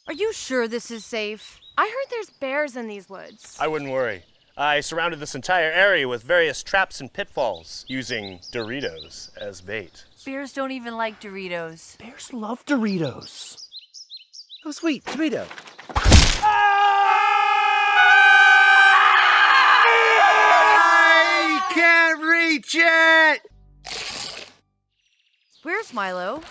Are you sure this is safe? I heard there's bears in these woods. I wouldn't worry. I surrounded this entire area with various traps and pitfalls, using Doritos as bait. Bears don't even like Doritos. Bears love Doritos. Oh, sweet, tomato. I can't reach it! Where's Milo?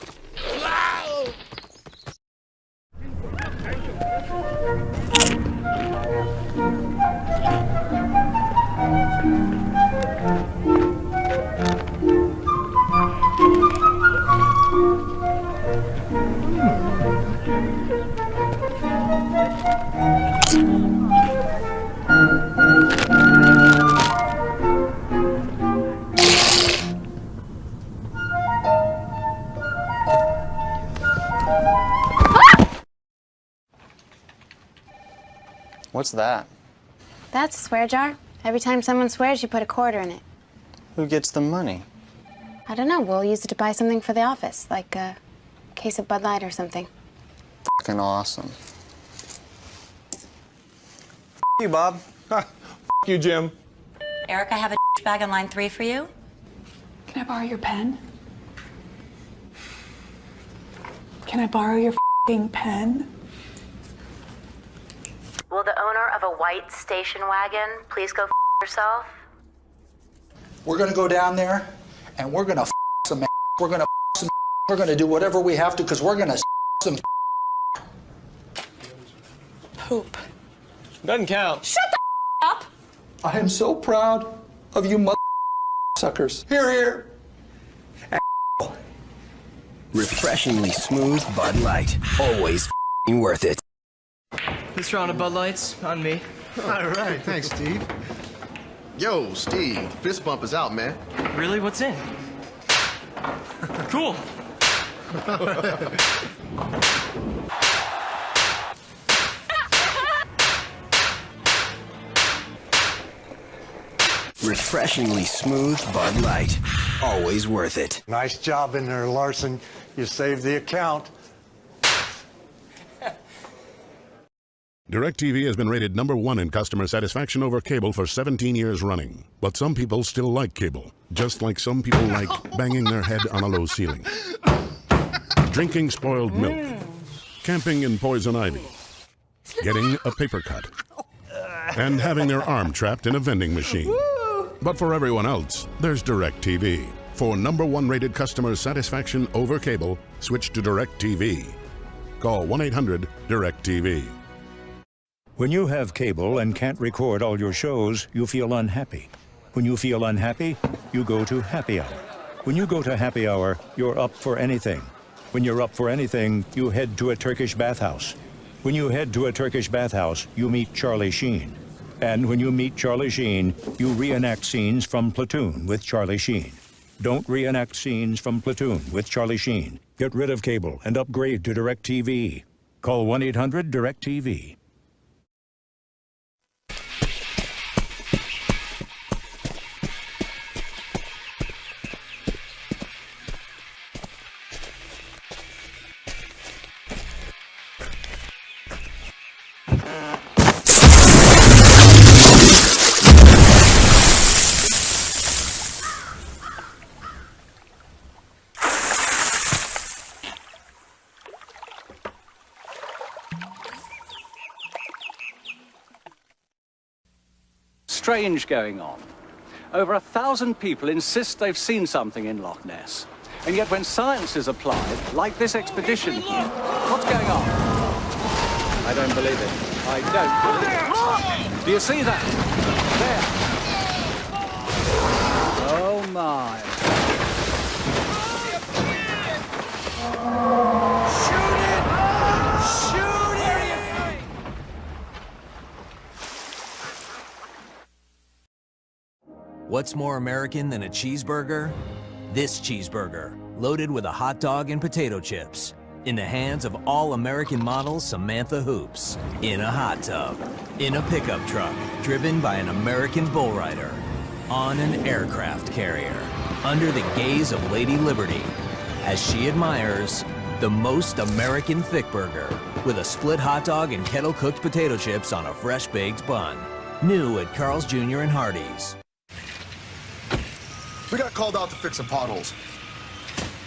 What's that? That's a swear jar. Every time someone swears, you put a quarter in it. Who gets the money? I don't know. We'll use it to buy something for the office, like a case of Bud Light or something. Fucking awesome. You, Bob. You, Jim. Eric, I have a bag on line 3 for you. Can I borrow your pen? Can I borrow your f***ing pen? Will the owner of a white station wagon please go yourself? We're gonna go down there and we're gonna some ass. We're gonna some we're gonna do whatever we have to because we're gonna some Poop. Doesn't count. Shut the up! I am so proud of you mother suckers. Here, here. Refreshingly smooth Bud Light. Always worth it. This round of Bud Lights on me. All right, thanks, Steve. Yo, Steve, fist bump is out, man. Really? What's in? Cool. Refreshingly smooth Bud Light. Always worth it. Nice job in there, Larson. You saved the account. DirecTV has been rated #1 in customer satisfaction over cable for 17 years running. But some people still like cable, just like some people like banging their head on a low ceiling, drinking spoiled milk, camping in poison ivy, getting a paper cut, and having their arm trapped in a vending machine. But for everyone else, there's DirecTV. For #1 rated customer satisfaction over cable, switch to DirecTV. Call 1-800-DirecTV. When you have cable and can't record all your shows, you feel unhappy. When you feel unhappy, you go to happy hour. When you go to happy hour, you're up for anything. When you're up for anything, you head to a Turkish bathhouse. When you head to a Turkish bathhouse, you meet Charlie Sheen. And when you meet Charlie Sheen, you reenact scenes from Platoon with Charlie Sheen. Don't reenact scenes from Platoon with Charlie Sheen. Get rid of cable and upgrade to DirecTV. Call 1-800-DirecTV. Strange going on. Over 1,000 people insist they've seen something in Loch Ness. And yet when science is applied, like this expedition here, what's going on? I don't believe it. I don't believe it. Do you see that? There. Oh my. What's more American than a cheeseburger? This cheeseburger, loaded with a hot dog and potato chips. In the hands of all-American model Samantha Hoops. In a hot tub. In a pickup truck, driven by an American bull rider. On an aircraft carrier. Under the gaze of Lady Liberty. As she admires the most American thick burger with a split hot dog and kettle-cooked potato chips on a fresh-baked bun. New at Carl's Jr. and Hardee's. We got called out to fix some potholes.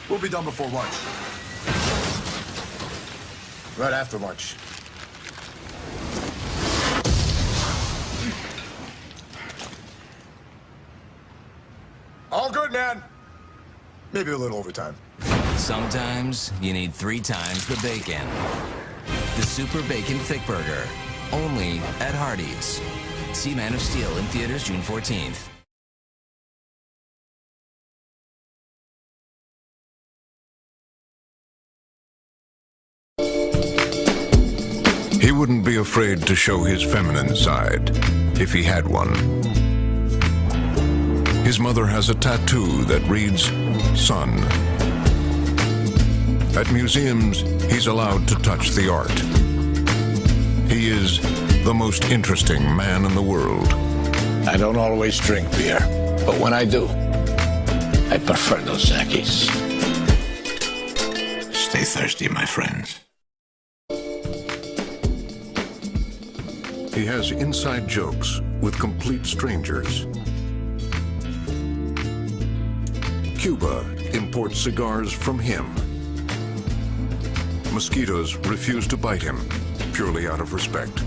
We'll be done before lunch. Right after lunch. All good, man. Maybe a little overtime. Sometimes you need 3 times the bacon. The Super Bacon Thick Burger, only at Hardee's. See Man of Steel in theaters June 14th. He wouldn't be afraid to show his feminine side, if he had one. His mother has a tattoo that reads, Son. At museums, he's allowed to touch the art. He is the most interesting man in the world. I don't always drink beer, but when I do, I prefer Dos Equis. Stay thirsty, my friends. He has inside jokes with complete strangers. Cuba imports cigars from him. Mosquitoes refuse to bite him, purely out of respect.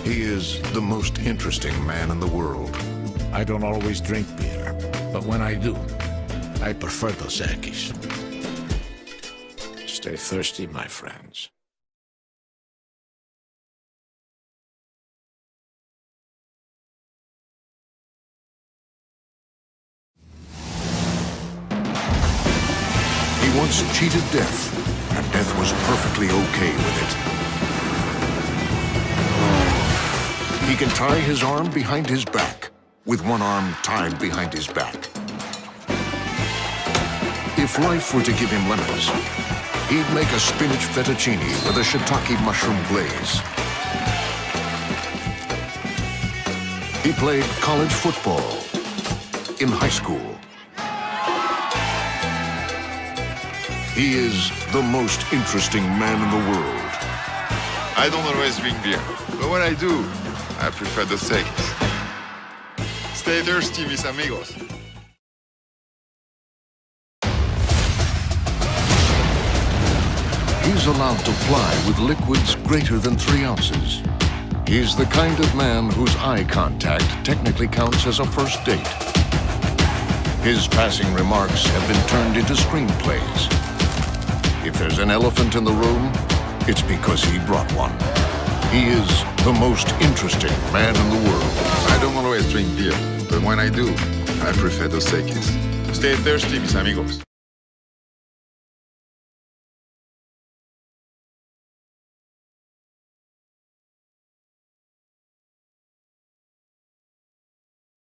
He is the most interesting man in the world. I don't always drink beer, but when I do, I prefer Dos Equis. Stay thirsty, my friends. He once cheated death, and death was perfectly okay with it. He can tie his arm behind his back, with one arm tied behind his back. If life were to give him lemons, he'd make a spinach fettuccine with a shiitake mushroom glaze. He played college football in high school. He is the most interesting man in the world. I don't always drink beer, but when I do, I prefer Dos Equis. Stay thirsty, mis amigos. He's allowed to fly with liquids greater than 3 ounces. He's the kind of man whose eye contact technically counts as a first date. His passing remarks have been turned into screenplays. If there's an elephant in the room, it's because he brought one. He is the most interesting man in the world. I don't always drink beer, but when I do, I prefer Dos Equis. Stay thirsty, mis amigos.